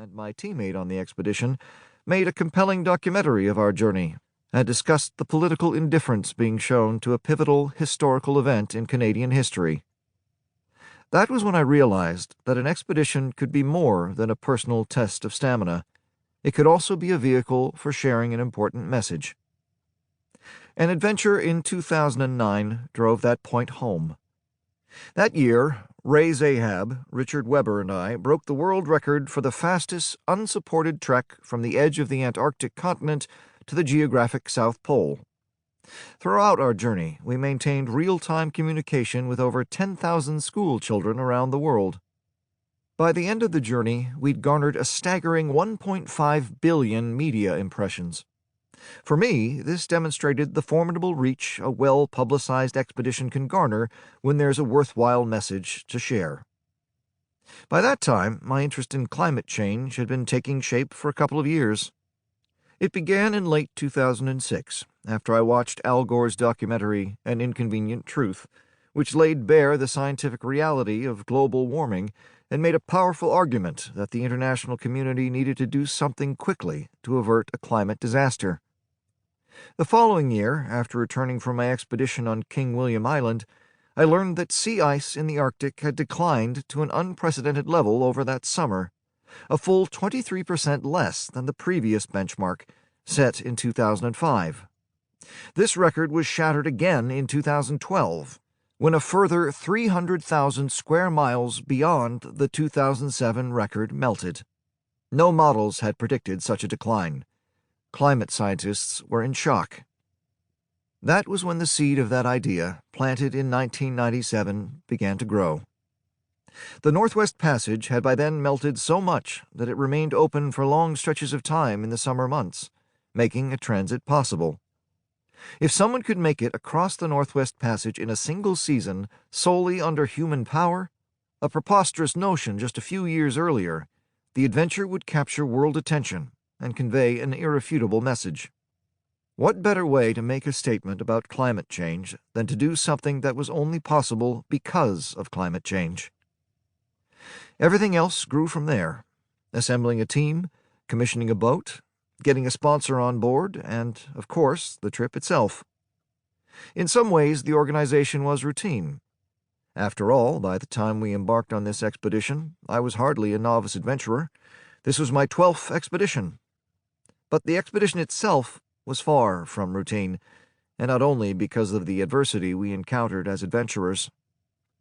and my teammate on the expedition made a compelling documentary of our journey and discussed the political indifference being shown to a pivotal historical event in Canadian history. That was when I realized that an expedition could be more than a personal test of stamina. It could also be a vehicle for sharing an important message. An adventure in 2009 drove that point home. That year, Ray Zahab, Richard Webber, and I broke the world record for the fastest unsupported trek from the edge of the Antarctic continent to the geographic South Pole. Throughout our journey, we maintained real-time communication with over 10,000 school children around the world. By the end of the journey, we'd garnered a staggering 1.5 billion media impressions. For me, this demonstrated the formidable reach a well-publicized expedition can garner when there's a worthwhile message to share. By that time, my interest in climate change had been taking shape for a couple of years. It began in late 2006, after I watched Al Gore's documentary An Inconvenient Truth, which laid bare the scientific reality of global warming and made a powerful argument that the international community needed to do something quickly to avert a climate disaster. The following year, after returning from my expedition on King William Island, I learned that sea ice in the Arctic had declined to an unprecedented level over that summer, a full 23% less than the previous benchmark, set in 2005. This record was shattered again in 2012, when a further 300,000 square miles beyond the 2007 record melted. No models had predicted such a decline. Climate scientists were in shock. That was when the seed of that idea, planted in 1997, began to grow. The Northwest Passage had by then melted so much that it remained open for long stretches of time in the summer months, making a transit possible. If someone could make it across the Northwest Passage in a single season solely under human power, a preposterous notion just a few years earlier, the adventure would capture world attention and convey an irrefutable message. What better way to make a statement about climate change than to do something that was only possible because of climate change? Everything else grew from there, assembling a team, commissioning a boat, getting a sponsor on board, and, of course, the trip itself. In some ways, the organization was routine. After all, by the time we embarked on this expedition, I was hardly a novice adventurer. This was my 12th expedition. But the expedition itself was far from routine, and not only because of the adversity we encountered as adventurers.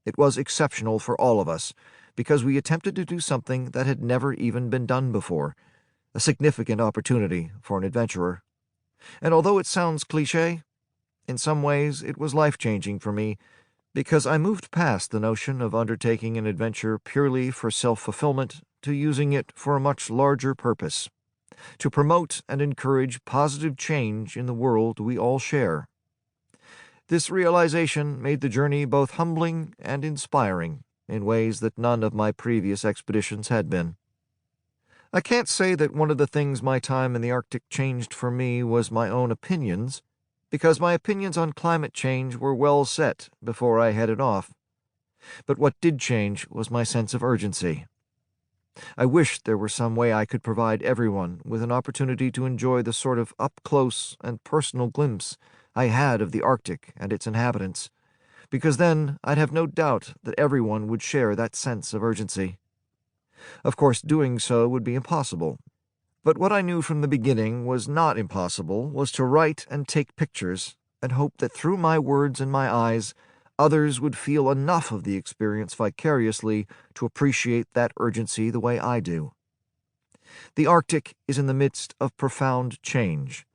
It was exceptional for all of us, because we attempted to do something that had never even been done before, a significant opportunity for an adventurer. And although it sounds cliché, in some ways it was life-changing for me, because I moved past the notion of undertaking an adventure purely for self-fulfillment to using it for a much larger purpose, to promote and encourage positive change in the world we all share. This realization made the journey both humbling and inspiring in ways that none of my previous expeditions had been. I can't say that one of the things my time in the Arctic changed for me was my own opinions, because my opinions on climate change were well set before I headed off. But what did change was my sense of urgency. I wished there were some way I could provide everyone with an opportunity to enjoy the sort of up-close and personal glimpse I had of the Arctic and its inhabitants, because then I'd have no doubt that everyone would share that sense of urgency. Of course, doing so would be impossible. But what I knew from the beginning was not impossible was to write and take pictures and hope that through my words and my eyes, others would feel enough of the experience vicariously to appreciate that urgency the way I do. The Arctic is in the midst of profound change,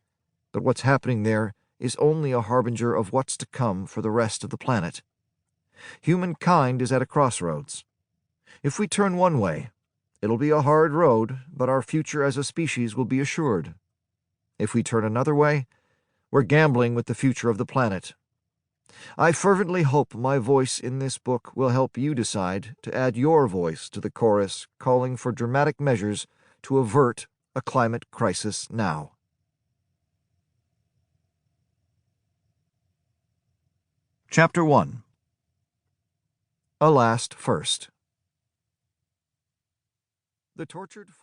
but what's happening there is only a harbinger of what's to come for the rest of the planet. Humankind is at a crossroads. If we turn one way, it'll be a hard road, but our future as a species will be assured. If we turn another way, we're gambling with the future of the planet. I fervently hope my voice in this book will help you decide to add your voice to the chorus calling for dramatic measures to avert a climate crisis now. Chapter 1. A Last First. The tortured form